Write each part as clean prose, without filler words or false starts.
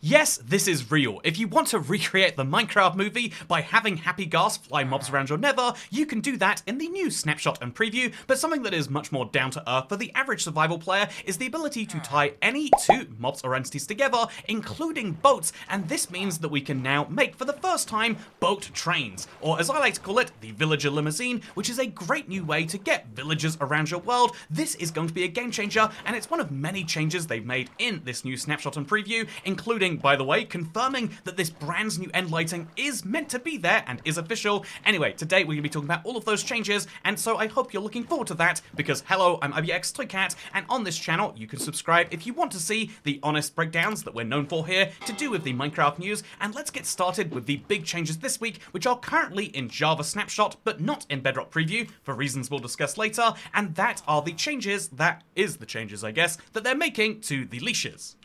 Yes, this is real. If you want to recreate the Minecraft movie by having happy ghast fly mobs around your nether, you can do that in the new snapshot and preview, but something that is much more down to earth for the average survival player is the ability to tie any two mobs or entities together, including boats, and this means that we can now make, for the first time, boat trains, or as I like to call it, the villager limousine, which is a great new way to get villagers around your world. This is going to be a game changer, and it's one of many changes they've made in this new snapshot and preview, including, by the way, confirming that this brand new end lighting is meant to be there and is official. Anyway, today we're going to be talking about all of those changes, and so I hope you're looking forward to that, because hello, I'm IBX Toycat, and on this channel you can subscribe if you want to see the honest breakdowns that we're known for here to do with the Minecraft news. And let's get started with the big changes this week, which are currently in Java snapshot but not in Bedrock preview for reasons we'll discuss later, and that are the changes, I guess, that they're making to the leashes.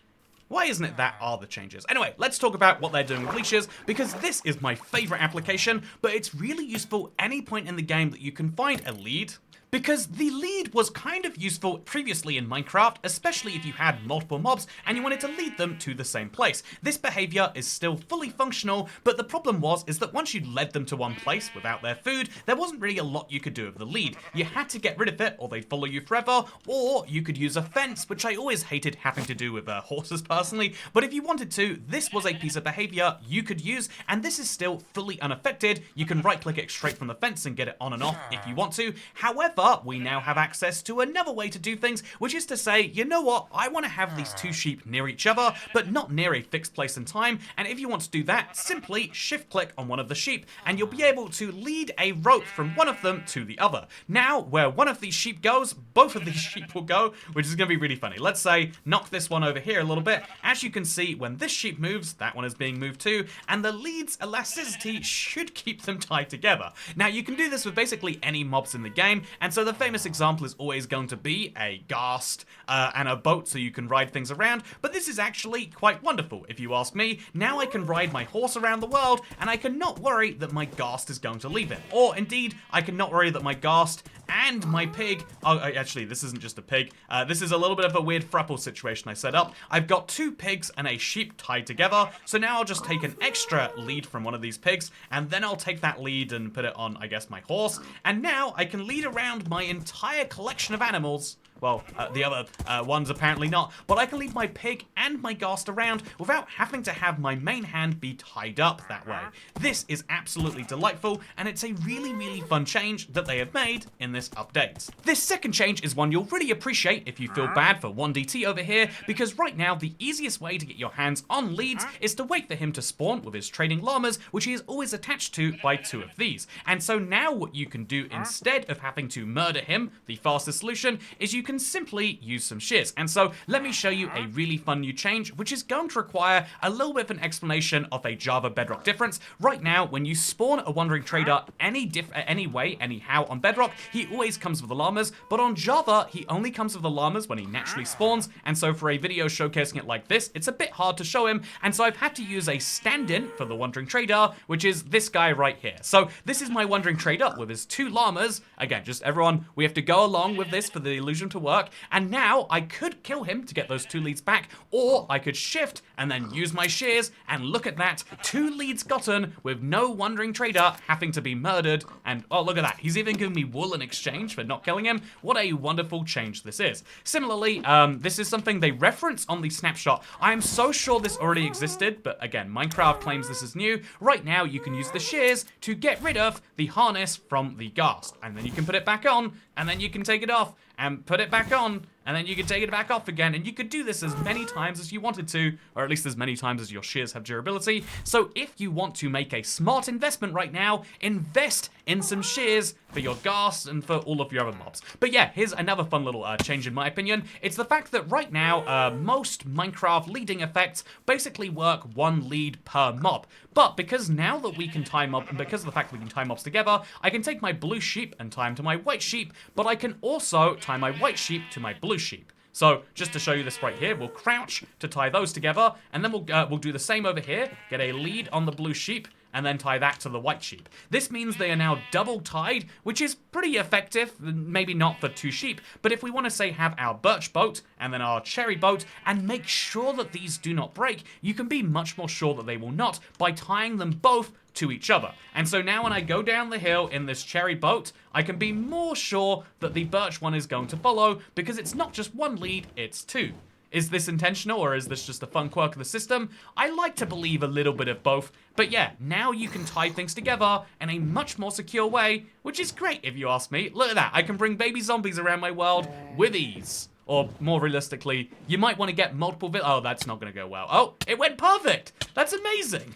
Why isn't it that are the changes? Anyway, let's talk about what they're doing with leashes, because this is my favorite application, but it's really useful any point in the game that you can find a lead. Because the lead was kind of useful previously in Minecraft, especially if you had multiple mobs and you wanted to lead them to the same place. This behavior is still fully functional, but the problem is that once you led them to one place without their food, there wasn't really a lot you could do with the lead. You had to get rid of it or they'd follow you forever, or you could use a fence, which I always hated having to do with horses personally, but if you wanted to, this was a piece of behavior you could use, and this is still fully unaffected. You can right click it straight from the fence and get it on and off if you want to. However, we now have access to another way to do things, which is to say, you know what, I want to have these two sheep near each other, but not near a fixed place and time, and if you want to do that, simply shift click on one of the sheep, and you'll be able to lead a rope from one of them to the other. Now, where one of these sheep goes, both of these sheep will go, which is going to be really funny. Let's say, knock this one over here a little bit. As you can see, when this sheep moves, that one is being moved too, and the lead's elasticity should keep them tied together. Now, you can do this with basically any mobs in the game, and so the famous example is always going to be a ghast and a boat so you can ride things around, but this is actually quite wonderful if you ask me. Now I can ride my horse around the world and I can not worry that my ghast is going to leave it. Or indeed, I can not worry that my ghast and my pig, actually this isn't just a pig, this is a little bit of a weird frapple situation I set up. I've got two pigs and a sheep tied together, so now I'll just take an extra lead from one of these pigs, and then I'll take that lead and put it on, I guess, my horse, and now I can lead around my entire collection of animals. Well, the other ones apparently not, but I can lead my pig and my ghast around without having to have my main hand be tied up that way. This is absolutely delightful, and it's a really, really fun change that they have made in this update. This second change is one you'll really appreciate if you feel bad for 1DT over here, because right now the easiest way to get your hands on leads is to wait for him to spawn with his trading llamas, which he is always attached to by two of these. And so now what you can do instead of having to murder him, the fastest solution, is you can simply use some shears. And so let me show you a really fun new change, which is going to require a little bit of an explanation of a Java Bedrock difference. Right now, when you spawn a wandering trader anyhow on Bedrock, he always comes with the llamas, but on Java, he only comes with the llamas when he naturally spawns, and so for a video showcasing it like this, it's a bit hard to show him, and so I've had to use a stand-in for the wandering trader, which is this guy right here. So this is my wandering trader with his two llamas. Again, just everyone, we have to go along with this for the illusion to work, and now I could kill him to get those two leads back, or I could shift and then use my shears, and look at that, two leads gotten with no wandering trader having to be murdered, and oh, look at that, he's even given me wool in exchange for not killing him. What a wonderful change this is. Similarly, this is something they reference on the snapshot. I am so sure this already existed, but again, Minecraft claims this is new. Right now, you can use the shears to get rid of the harness from the ghast, and then you can put it back on, and then you can take it off, and put it back on, and then you can take it back off again, and you could do this as many times as you wanted to, or at least as many times as your shears have durability. So if you want to make a smart investment right now, invest in some shears for your ghast and for all of your other mobs. But yeah, here's another fun little change in my opinion. It's the fact that right now, most Minecraft leading effects basically work one lead per mob. But because now that we can tie mob, and because of the fact that we can tie mobs together, I can take my blue sheep and tie him to my white sheep, but I can also tie my white sheep to my blue sheep. So just to show you this right here, we'll crouch to tie those together, and then we'll do the same over here, get a lead on the blue sheep, and then tie that to the white sheep. This means they are now double tied, which is pretty effective, maybe not for 2 sheep, but if we want to say have our birch boat and then our cherry boat and make sure that these do not break, you can be much more sure that they will not by tying them both to each other. And so now when I go down the hill in this cherry boat, I can be more sure that the birch one is going to follow because it's not just 1 lead, it's 2. Is this intentional or is this just a fun quirk of the system? I like to believe a little bit of both, but yeah, now you can tie things together in a much more secure way, which is great if you ask me. Look at that, I can bring baby zombies around my world with ease. Or more realistically, you might want to get multiple oh, that's not going to go well. Oh, it went perfect. That's amazing.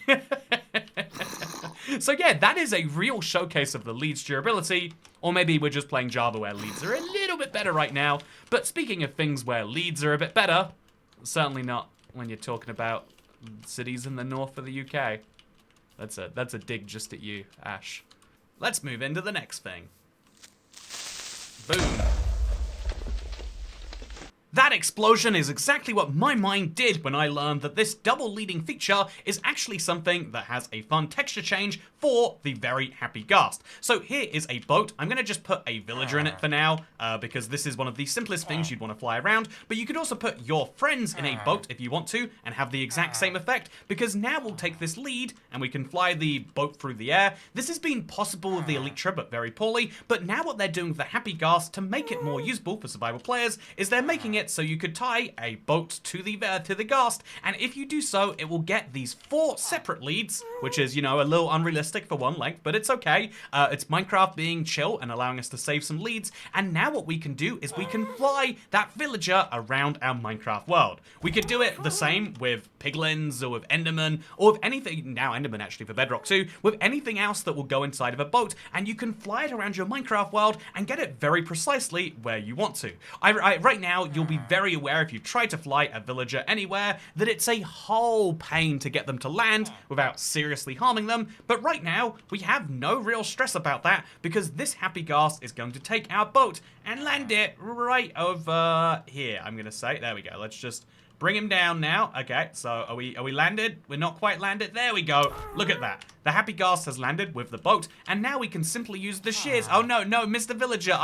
So yeah, that is a real showcase of the leads durability. Or maybe we're just playing Java where leads are a little bit better right now. But speaking of things where leads are a bit better, certainly not when you're talking about cities in the north of the UK. That's a dig just at you, Ash. Let's move into the next thing. Boom. That explosion is exactly what my mind did when I learned that this double leading feature is actually something that has a fun texture change for the very happy ghast. So here is a boat. I'm going to just put a villager in it for now because this is one of the simplest things you'd want to fly around. But you could also put your friends in a boat if you want to and have the exact same effect because now we'll take this lead and we can fly the boat through the air. This has been possible with the Elytra but very poorly. But now what they're doing with the happy ghast to make it more usable for survival players is they're making it so you could tie a boat to the ghast, and if you do so, it will get these 4 separate leads, which is, you know, a little unrealistic for one length, but it's okay. It's Minecraft being chill and allowing us to save some leads, and now what we can do is we can fly that villager around our Minecraft world. We could do it the same with piglins or with enderman or with anything, now enderman actually for Bedrock too, with anything else that will go inside of a boat, and you can fly it around your Minecraft world and get it very precisely where you want to. Right now, you'll be very aware if you try to fly a villager anywhere that it's a whole pain to get them to land without seriously harming them, but right now we have no real stress about that because this happy ghast is going to take our boat and land it right over here, I'm gonna say. There we go, let's just bring him down now. Okay, so are we landed? We're not quite landed. There we go. Look at that. The happy ghast has landed with the boat, and now we can simply use the shears. Oh no, Mr. Villager,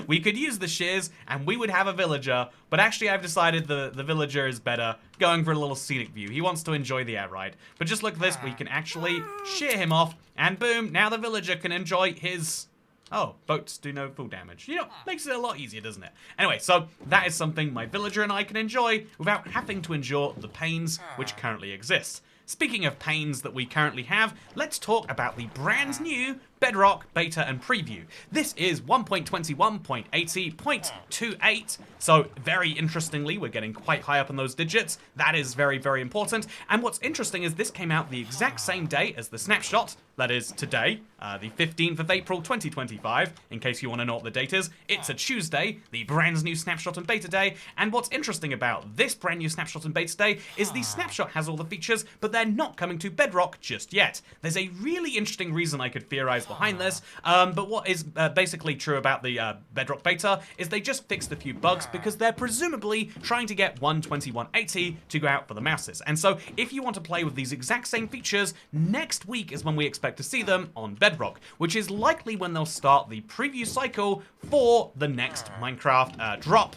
we could use the shears and we would have a villager, but actually I've decided the villager is better going for a little scenic view. He wants to enjoy the air ride. But just look at this, we can actually shear him off and boom, now the villager can enjoy his... Oh, boats do no full damage. You know, makes it a lot easier, doesn't it? Anyway, so that is something my villager and I can enjoy without having to endure the pains which currently exist. Speaking of pains that we currently have, let's talk about the brand new Bedrock beta and preview. This is 1.21.80.28, so very interestingly, we're getting quite high up in those digits. That is very, very important. And what's interesting is this came out the exact same day as the snapshot, that is today, the 15th of April 2025, in case you want to know what the date is. It's a Tuesday, the brand new snapshot and beta day, and what's interesting about this brand new snapshot and beta day is the snapshot has all the features, but they're not coming to Bedrock just yet. There's a really interesting reason I could theorize behind this, but what is basically true about the Bedrock beta is they just fixed a few bugs because they're presumably trying to get 12180 to go out for the mouses. And so if you want to play with these exact same features, next week is when we expect to see them on Bedrock, which is likely when they'll start the preview cycle for the next Minecraft drop.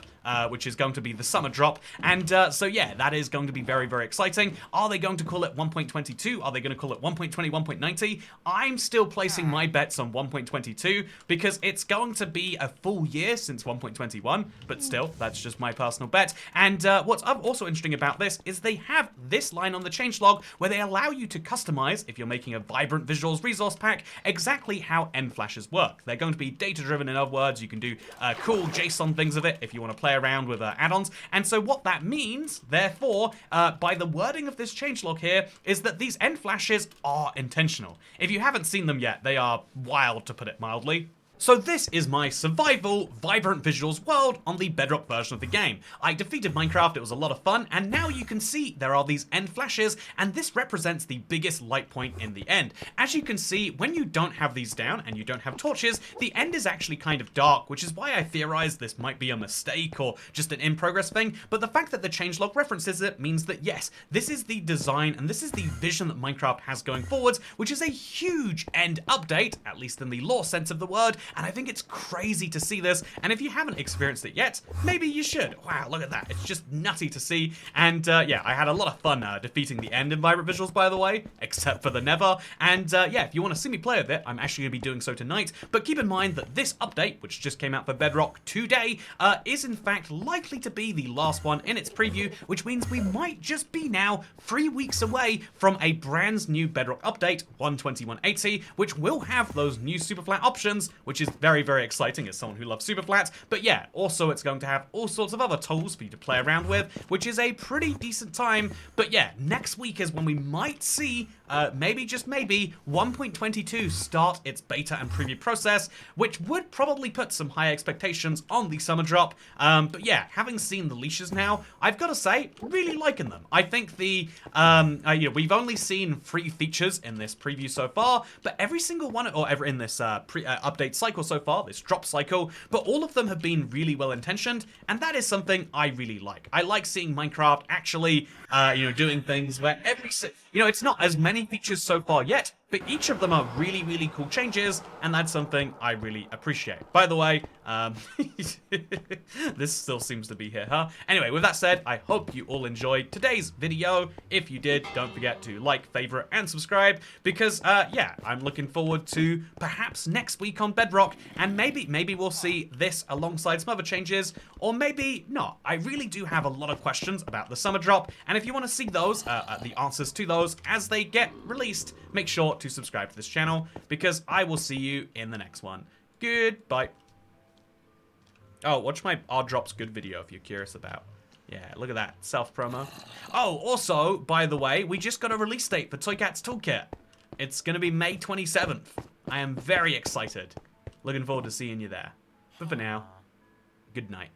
Which is going to be the summer drop. And so yeah, that is going to be very, very exciting. Are they going to call it 1.22? Are they going to call it 1.21.90? I'm still placing my bets on 1.22 because it's going to be a full year since 1.21, but still, that's just my personal bet. And what's also interesting about this is they have this line on the changelog where they allow you to customize, if you're making a vibrant visuals resource pack, exactly how end flashes work. They're going to be data driven, in other words. You can do cool JSON things of it if you want to play around with add-ons. And so what that means, therefore, by the wording of this changelog here, is that these end flashes are intentional. If you haven't seen them yet, they are wild, to put it mildly. So this is my survival, vibrant visuals world on the Bedrock version of the game. I defeated Minecraft, it was a lot of fun, and now you can see there are these end flashes, and this represents the biggest light point in the end. As you can see, when you don't have these down and you don't have torches, the end is actually kind of dark, which is why I theorized this might be a mistake or just an in-progress thing, but the fact that the changelog references it means that yes, this is the design and this is the vision that Minecraft has going forwards, which is a huge end update, at least in the lore sense of the word, and I think it's crazy to see this, and if you haven't experienced it yet, maybe you should. Wow, look at that. It's just nutty to see, and yeah, I had a lot of fun defeating the end in Vibrant Visuals, by the way, except for the Never, and yeah, if you want to see me play with it, I'm actually going to be doing so tonight, but keep in mind that this update, which just came out for Bedrock today, is in fact likely to be the last one in its preview, which means we might just be now 3 weeks away from a brand new Bedrock update, 12180, which will have those new super flat options, which is very, very exciting as someone who loves super flats. But yeah, also it's going to have all sorts of other tools for you to play around with, which is a pretty decent time. But yeah, next week is when we might see, maybe just maybe, 1.22 start its beta and preview process, which would probably put some high expectations on the summer drop. But yeah, having seen the leashes now, I've got to say, really liking them. I think the, you know, we've only seen 3 features in this preview so far, but every single one, or ever in this update cycle so far, this drop cycle, but all of them have been really well intentioned, and that is something I really like. I like seeing Minecraft actually, you know, doing things where you know, it's not as many features so far yet, but each of them are really, really cool changes, and that's something I really appreciate. By the way, this still seems to be here, huh? Anyway, with that said, I hope you all enjoyed today's video. If you did, don't forget to like, favorite, and subscribe, because, yeah, I'm looking forward to perhaps next week on Bedrock, and maybe we'll see this alongside some other changes, or maybe not. I really do have a lot of questions about the summer drop, and if you want to see those, the answers to those as they get released, make sure to subscribe to this channel, because I will see you in the next one. Goodbye. Oh, watch my Odd Drops Good video if you're curious about. Yeah, look at that. Self-promo. Oh, also, by the way, we just got a release date for Toy Cat's Toolkit. It's going to be May 27th. I am very excited. Looking forward to seeing you there. But for now, good night.